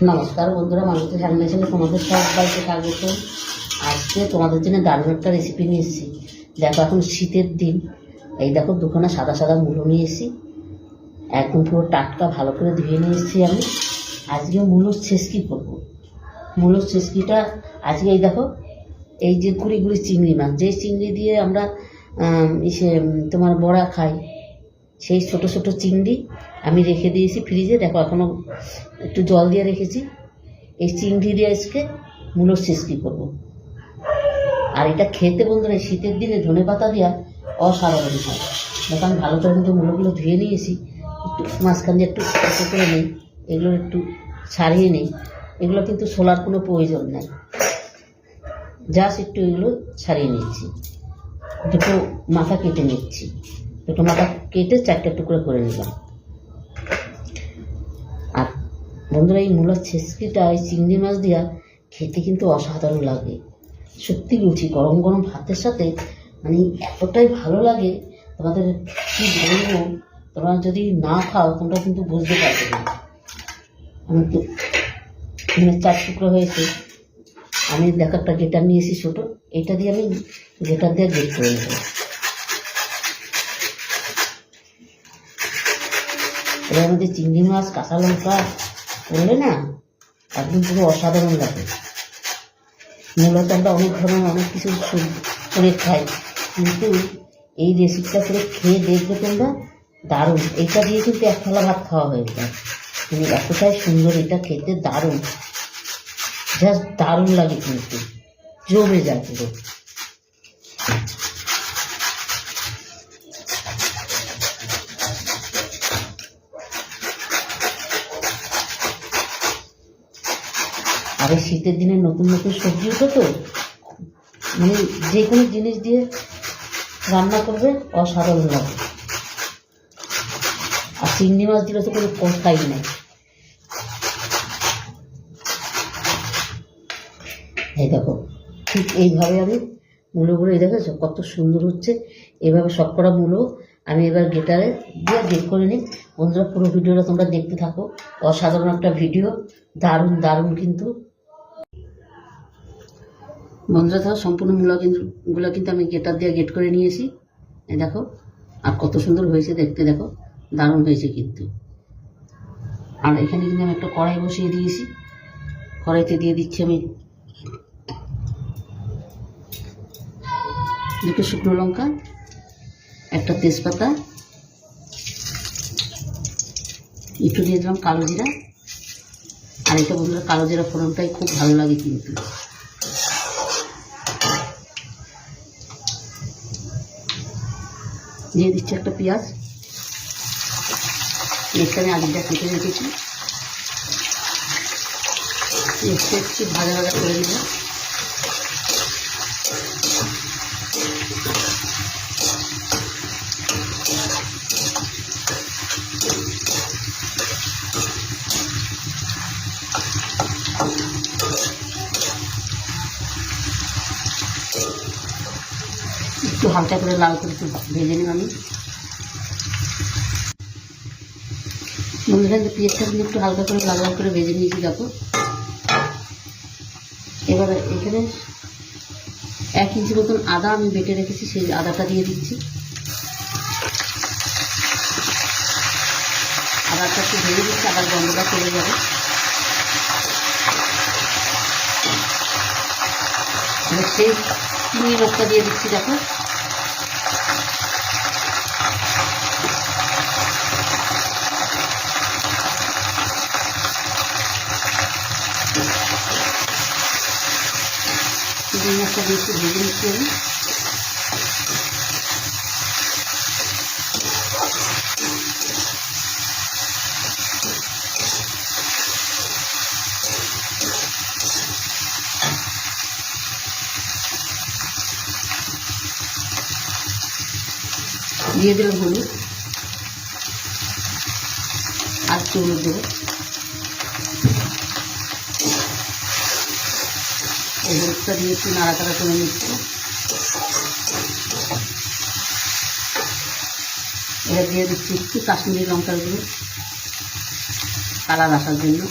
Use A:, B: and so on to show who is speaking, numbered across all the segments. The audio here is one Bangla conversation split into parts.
A: নমস্কার বন্ধুরা, মানুষের রান্নাশালে তোমাদের সবাইকে স্বাগত। আজকে তোমাদের জন্য দারুণ একটা রেসিপি নিয়ে এসেছি। দেখো, এখন শীতের দিন। এই দেখো, দুখানা সাদা সাদা মূলো নিয়ে এসেছি, একদম পুরো টাটকা, ভালো করে ধুয়ে নিয়ে এসেছি আমি। আজকে মূলোর ছেঁচকি করবো। মূলোর ছেঁচকিটা আজকে এই দেখো, এই যে গুড়ি গুড়ি চিংড়ি মাছ, যে চিংড়ি দিয়ে আমরা তোমার বড়া খাই, সেই ছোট ছোট চিংড়ি আমি রেখে দিয়েছি ফ্রিজে। দেখো, এখনও একটু জল দিয়ে রেখেছি। এই চিংড়ি দিয়ে আজকে মূলোর ছেঁচকি করবো। আর এটা খেতে বন্ধুরা শীতের দিনে ধনে পাতা দেওয়া অসাধারণ হয়। দেখো, আমি ভালো করে কিন্তু মূলোগুলো ধুয়ে নিয়েছি। একটু মাঝখান দিয়ে একটু এসে করে নিই, এগুলো একটু ছাড়িয়ে নিই। এগুলো কিন্তু ছোলার কোনো প্রয়োজন নেই, জাস্ট একটু এগুলো ছাড়িয়ে নিচ্ছি। দুটো মাথা কেটে নিচ্ছি, দুটো মাথা কেটে চারটে টুকরো করে নিলাম। আর বন্ধুরা, এই মূলার ছেঁচকিটা এই চিংড়ি মাছ দেওয়া খেতে কিন্তু অসাধারণ লাগে। সত্যি বলছি, গরম গরম ভাতের সাথে মানে এতটাই ভালো লাগে, তোমাদের কী বলবো। তোমরা যদি না খাও তোমরা কিন্তু বুঝতে পারবে না। আমি তো চার টুকরো হয়েছে। আমি দেখো একটা গেটার নিয়েছি ছোটো, এটা দিয়ে আমি গেটার দিয়ে গেট করে নেব। এবার আমাদের চিংড়ি মাছ কাঁচা লঙ্কা করলে না একদম পুরো অসাধারণ লাগে। মূলত আমরা অনেক ধরনের অনেক কিছু করে খাই, কিন্তু এই রেসিপিটা করে খেয়ে দেখবে তোমরা, দারুণ। এইটা দিয়ে কিন্তু এক থালা ভাত খাওয়া হয়ে যায়। কিন্তু এতটাই সুন্দর, এটা খেতে দারুণ, জাস্ট দারুণ লাগে, কিন্তু জমে যায় পুরো। আর এই শীতের দিনে নতুন নতুন সবজি উঠে তো, মানে যে কোনো জিনিস দিয়ে রান্না করবে অসাধারণ লাগে। আর চিংড়ি মাছ দিলে তো কোনো কথাই নেই। এই দেখো, ঠিক এইভাবে আমি মূলোগুলো, এই দেখেছো কত সুন্দর হচ্ছে। এইভাবে সবকটা মূলো আমি এবার গেটারে দিয়ে বের করে নিই। বন্ধুরা, পুরো ভিডিওটা তোমরা দেখতে থাকো, অসাধারণ একটা ভিডিও, দারুণ দারুণ। কিন্তু বন্ধুরা দেখো, সম্পূর্ণ মূলাগুলো কিন্তু আমি গেটার দিয়ে গেট করে নিয়েছি। এই দেখো, আর কত সুন্দর হয়েছে দেখতে, দেখো দারুণ হয়েছে কিন্তু। আর এখানে কিন্তু আমি একটা কড়াই বসিয়ে দিয়েছি, কড়াইতে দিয়ে দিচ্ছি আমি দুটো শুকনো লঙ্কা, একটা তেজপাতা, একটু দিয়ে দিলাম কালো জিরা। আর এটা বন্ধুরা, কালো জিরা ফোড়নটাই খুব ভালো লাগে কিন্তু। দিয়ে দিচ্ছি একটা পেঁয়াজ, পেঁয়াজটা আমি আলুটা কেটে রেখেছি, পেঁয়াজটা একটু ভাজা ভাজা করে দিব। একটু হালকা করে লাল করে একটু ভেজে নিলাম আমি। বন্ধুরা, পেঁয়াজটা কিন্তু একটু হালকা করে লাল লাল করে ভেজে নিয়েছি। দেখো, এবারে এখানে 1 ইঞ্চি মতন আদা আমি বেটে রেখেছি, সেই আদাটা দিয়ে দিচ্ছি। আদাটা একটু ভেজে দিচ্ছি, আদার গন্ধটা চলে যাবে। সেই চিংড়ি মাছটা দিয়ে দিচ্ছি। দেখো, চিংড়ি মাছটা দিয়ে একটু ভেজে নিচ্ছি আমি। দিয়ে দিলাম হলুদ, আর একটু হলুদ দেবো। এই হলুদটা দিয়ে একটু নাড়াচাড়া করে নিচ্ছি। এটা দিয়ে দিচ্ছি একটু কাশ্মীরি লঙ্কার গুঁড়ো, কালার আসার জন্য।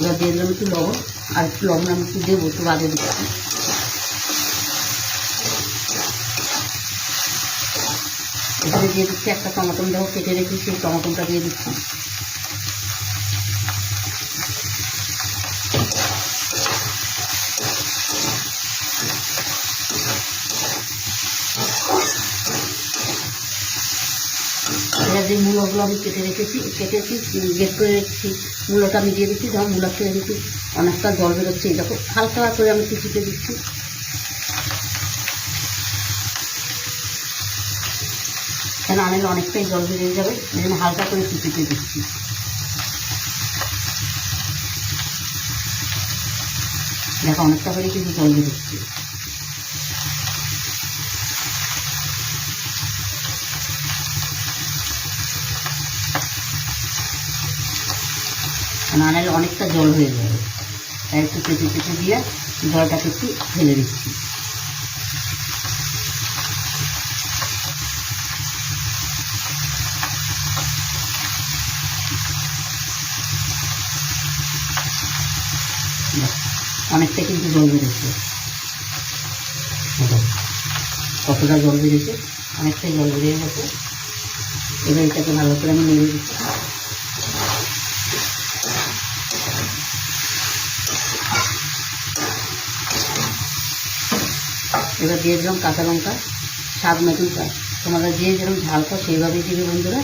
A: এবার দিয়ে দিলাম একটু লবণ, আর একটু লবণ আমি একটু দেবো, একটু বাদে দিচ্ছি। এখানে দিয়ে দিচ্ছি একটা টমাটম, দেখো কেটে রেখে সেই টমাটমটা দিয়ে দিচ্ছি। এবার যে মূলোগুলো আমি কেটেছি গেট করে রেখেছি, মূলোটা আমি দিয়ে দিচ্ছি। যেমন মূলার থেকে কিন্তু অনেকটা জল বেরোচ্ছে, এই দেখো হালকা করে আমি চিপে দিচ্ছি। কেন আনলে অনেকটাই জল বেরিয়ে যাবে, এই জন্য হালকা করে চিপে দিচ্ছি। দেখো অনেকটা করে কিন্তু জল বেরোচ্ছে। না নাহলে অনেকটা জল হয়ে যাবে, তাই একটু চেপে দিয়ে জলটাকে একটু ফেলে দিচ্ছি। অনেকটা কিন্তু জল বেরিয়েছে, কতটা জল বেরিয়েছে, অনেকটাই জল বেরিয়ে গেছে। এবার এটাকে ভালো করে আমি নেড়ে দিচ্ছি। এবার দিয়ে দিলাম কাঁচা লঙ্কা, স্বাদ মতন, তোমরা যে যেরকম ঝাল খাও সেইভাবেই দিবে বন্ধুরা।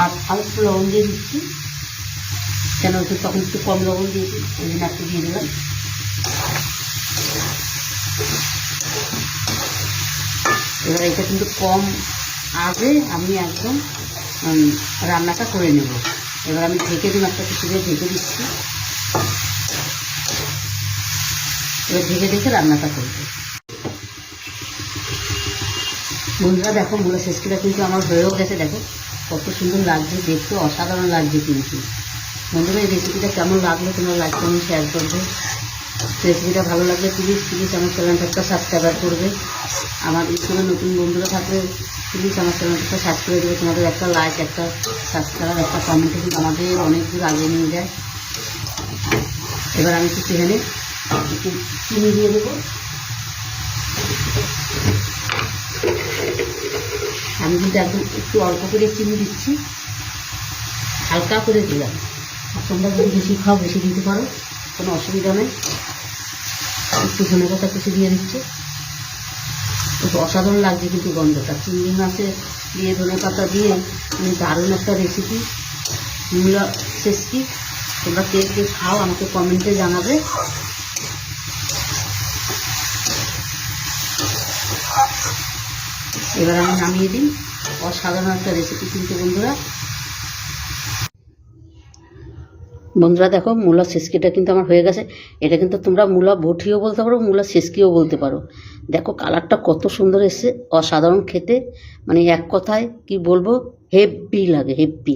A: আর একটু লবণ দিয়ে দিচ্ছি, কেন একটু তখন একটু কম লবণ দিয়েছি, ওই জন্য একটু দিয়ে দিলাম। এবার এটা কিন্তু কম আগে আমি একদম রান্নাটা করে নেব। এবার আমি ঢেকে দিন, একটা কিছু দিয়ে ঢেকে দিচ্ছি। এবার ঢেকে রান্নাটা করবো। বন্ধুরা দেখো মূলা শেষকিটা কিন্তু আমার হয়েও গেছে, দেখো কত সুন্দর লাগছে, দেখতে অসাধারণ লাগছে কিন্তু। বন্ধুরা এই রেসিপিটা কেমন লাগলো তোমরা লাইক কমেন্ট শেয়ার করবে। রেসিপিটা ভালো লাগলে প্লিজ আমার চ্যানেলটা একটা সাবস্ক্রাইব করবে। আমার ইউটিউবে নতুন বন্ধুরা থাকলে প্লিজ আমার চ্যানেলটা সাবস্ক্রাইব করে দেবে। তোমাদের একটা লাইক, একটা সাবস্ক্রাইব, একটা কমেন্ট কিন্তু আমাদের অনেক দূর আগে নিয়ে যায়। এবার আমি একটু এখানে একটু চিনি দিয়ে দেবো। আমি কিন্তু একদম একটু অল্প করে চিনি দিচ্ছি, হালকা করে দিলাম। তোমরা যদি বেশি খাও বেশি দিতে পারো, কোনো অসুবিধা নেই। একটু ধনেপাতা কুচি দিয়ে দিচ্ছে, অসাধারণ লাগছে কিন্তু গন্ধটা। চিংড়ি মাছে দিয়ে ধনেপাতা দিয়ে দারুণ একটা রেসিপি মূলা শেষকি। তোমরা কে কে খাও আমাকে কমেন্টে জানাবে। এবার আমি নামিয়ে দিই। অসাধারণ একটা রেসিপি কিন্তু বন্ধুরা দেখো মূলা শেষকিটা কিন্তু আমার হয়ে গেছে। এটা কিন্তু তোমরা মূলা বটিও বলতে পারো, মূলা শেষকিও বলতে পারো। দেখো কালারটা কত সুন্দর এসছে, অসাধারণ খেতে, মানে এক কথায় কি বলবো, হেভি লাগে, হেভি।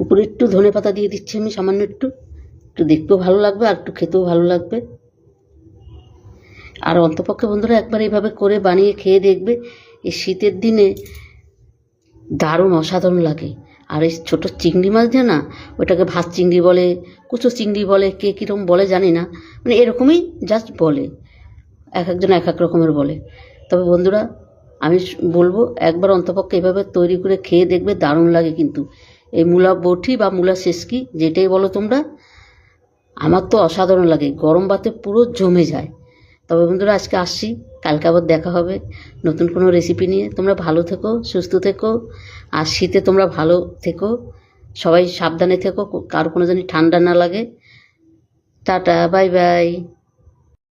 A: উপরে একটু ধনেপাতা দিয়ে দিচ্ছি আমি, সামান্য একটু দেখতেও ভালো লাগবে আর একটু খেতেও ভালো লাগবে। আর অন্তপক্ষে বন্ধুরা একবার এইভাবে করে বানিয়ে খেয়ে দেখবে, এই শীতের দিনে দারুণ অসাধারণ লাগে। আর এই ছোটো চিংড়ি মাছ দিয়ে না, ওইটাকে ভাত চিংড়ি বলে, কুচো চিংড়ি বলে, কে কীরকম বলে জানি না, মানে এরকমই জাস্ট বলে, এক একজন এক এক রকমের বলে। তবে বন্ধুরা আমি বলবো একবার অন্তপক্ষে এভাবে তৈরি করে খেয়ে দেখবে, দারুণ লাগে কিন্তু। এই মূলা বটি বা মূলা শেষকি যেটাই বলো তোমরা, আমার তো অসাধারণ লাগে, গরম ভাতে পুরো জমে যায়। তবে বন্ধুরা আজকে আসছি, কালকে আবার দেখা হবে নতুন কোনো রেসিপি নিয়ে। তোমরা ভালো থেকো, সুস্থ থেকো, আর শীতে তোমরা ভালো থেকো, সবাই সাবধানে থেকো, কারো কোনো জানি ঠান্ডা না লাগে। Tata, bye bye.